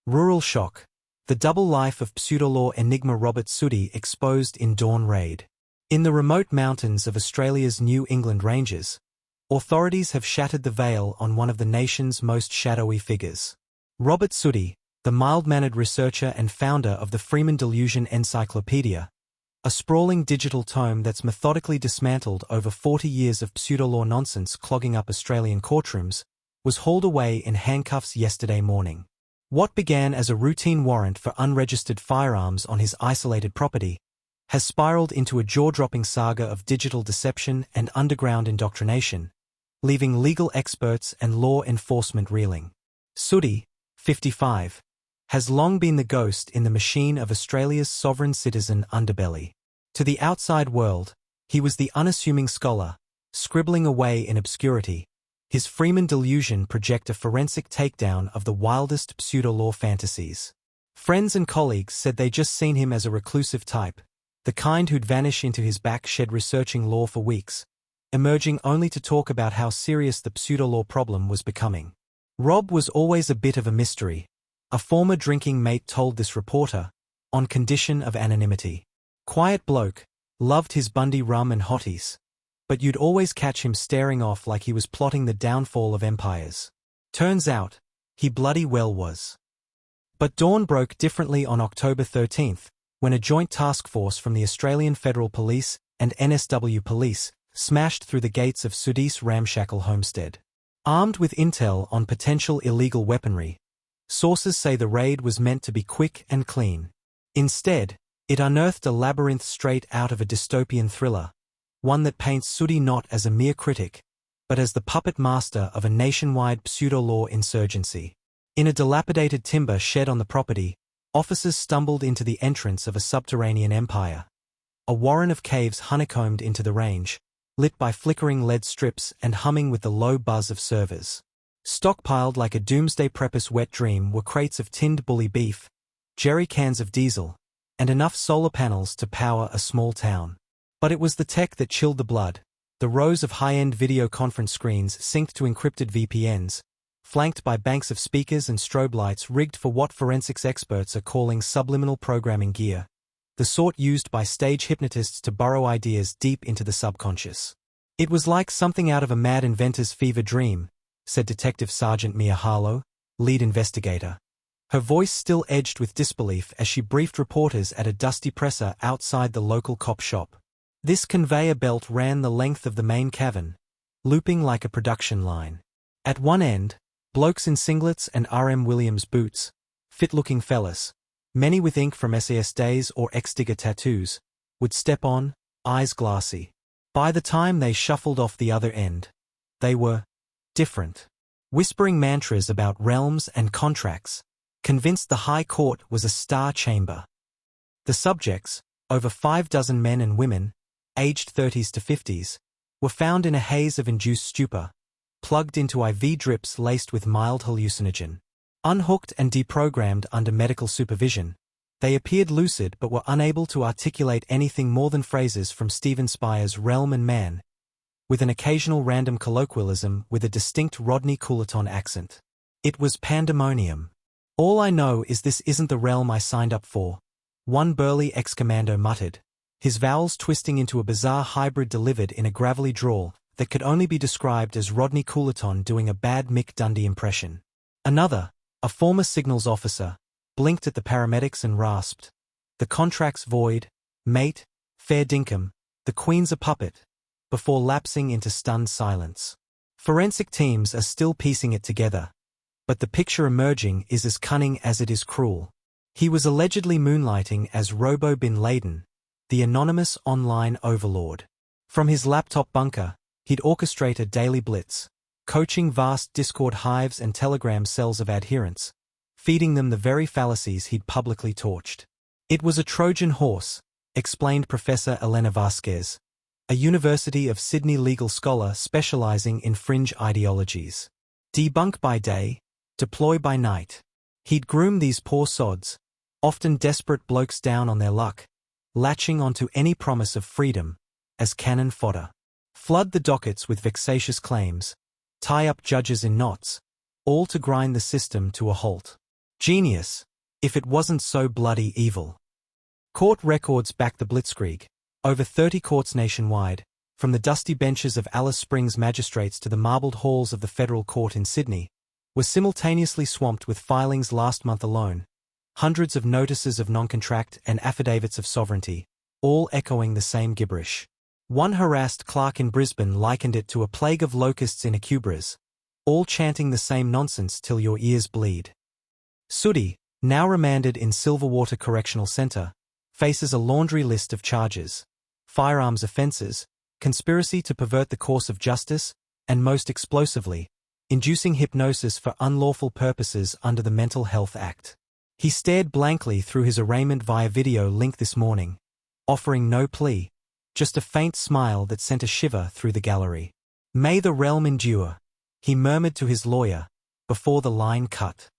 Rural shock. The double life of pseudolaw enigma Robert Sooty exposed in Dawn Raid. In the remote mountains of Australia's New England ranges, authorities have shattered the veil on one of the nation's most shadowy figures. Robert Sooty, the mild-mannered researcher and founder of the Freeman Delusion Encyclopedia, a sprawling digital tome that's methodically dismantled over 40 years of pseudolaw nonsense clogging up Australian courtrooms, was hauled away in handcuffs yesterday morning. What began as a routine warrant for unregistered firearms on his isolated property has spiraled into a jaw-dropping saga of digital deception and underground indoctrination, leaving legal experts and law enforcement reeling. Sooty, 55, has long been the ghost in the machine of Australia's sovereign citizen underbelly. To the outside world, he was the unassuming scholar, scribbling away in obscurity. His Freeman Delusion project a forensic takedown of the wildest pseudolaw fantasies. Friends and colleagues said they'd just seen him as a reclusive type, the kind who'd vanish into his back shed researching law for weeks, emerging only to talk about how serious the pseudolaw problem was becoming. Rob was always a bit of a mystery, a former drinking mate told this reporter, on condition of anonymity. Quiet bloke, loved his Bundy rum and hotties, but you'd always catch him staring off like he was plotting the downfall of empires. Turns out, he bloody well was. But dawn broke differently on October 13th, when a joint task force from the Australian Federal Police and NSW Police smashed through the gates of Sooty's ramshackle homestead. Armed with intel on potential illegal weaponry, sources say the raid was meant to be quick and clean. Instead, it unearthed a labyrinth straight out of a dystopian thriller, one that paints Sooty not as a mere critic, but as the puppet master of a nationwide pseudolaw insurgency. In a dilapidated timber shed on the property, officers stumbled into the entrance of a subterranean empire. A warren of caves honeycombed into the range, lit by flickering lead strips and humming with the low buzz of servers. Stockpiled like a doomsday prepper's wet dream were crates of tinned bully beef, jerry cans of diesel, and enough solar panels to power a small town. But it was the tech that chilled the blood, the rows of high-end video conference screens synced to encrypted VPNs, flanked by banks of speakers and strobe lights rigged for what forensics experts are calling subliminal programming gear, the sort used by stage hypnotists to burrow ideas deep into the subconscious. It was like something out of a mad inventor's fever dream, said Detective Sergeant Mia Harlow, lead investigator. Her voice still edged with disbelief as she briefed reporters at a dusty presser outside the local cop shop. This conveyor belt ran the length of the main cavern, looping like a production line. At one end, blokes in singlets and R.M. Williams boots, fit-looking fellas, many with ink from SAS days or ex-digger tattoos, would step on, eyes glassy. By the time they shuffled off the other end, they were different. Whispering mantras about realms and contracts, convinced the High Court was a star chamber. The subjects, over 6 men and women, aged 30s to 50s, were found in a haze of induced stupor, plugged into IV drips laced with mild hallucinogen. Unhooked and deprogrammed under medical supervision, they appeared lucid but were unable to articulate anything more than phrases from Stephen Spire's Realm and Man, with an occasional random colloquialism with a distinct Rodney Coulaton accent. It was pandemonium. All I know is this isn't the realm I signed up for, one burly ex-commando muttered, his vowels twisting into a bizarre hybrid delivered in a gravelly drawl that could only be described as Rodney Coulaton doing a bad Mick Dundee impression. Another, a former signals officer, blinked at the paramedics and rasped, "The contract's void, mate, fair dinkum, the Queen's a puppet," before lapsing into stunned silence. Forensic teams are still piecing it together, but the picture emerging is as cunning as it is cruel. He was allegedly moonlighting as Robo Bin Laden, the anonymous online overlord. From his laptop bunker, he'd orchestrate a daily blitz, coaching vast Discord hives and Telegram cells of adherents, feeding them the very fallacies he'd publicly torched. It was a Trojan horse, explained Professor Elena Vasquez, a University of Sydney legal scholar specializing in fringe ideologies. Debunk by day, deploy by night. He'd groom these poor sods, often desperate blokes down on their luck, latching onto any promise of freedom, as cannon fodder. Flood the dockets with vexatious claims, tie up judges in knots, all to grind the system to a halt. Genius, if it wasn't so bloody evil. Court records back the blitzkrieg. Over 30 courts nationwide, from the dusty benches of Alice Springs magistrates to the marbled halls of the federal court in Sydney, were simultaneously swamped with filings last month alone. Hundreds of notices of non-contract and affidavits of sovereignty, all echoing the same gibberish. One harassed clerk in Brisbane likened it to a plague of locusts in a Cubras, all chanting the same nonsense till your ears bleed. Sudi, now remanded in Silverwater Correctional Centre, faces a laundry list of charges: firearms offences, conspiracy to pervert the course of justice, and most explosively, inducing hypnosis for unlawful purposes under the Mental Health Act. He stared blankly through his arraignment via video link this morning, offering no plea, just a faint smile that sent a shiver through the gallery. "May the realm endure," he murmured to his lawyer, before the line cut.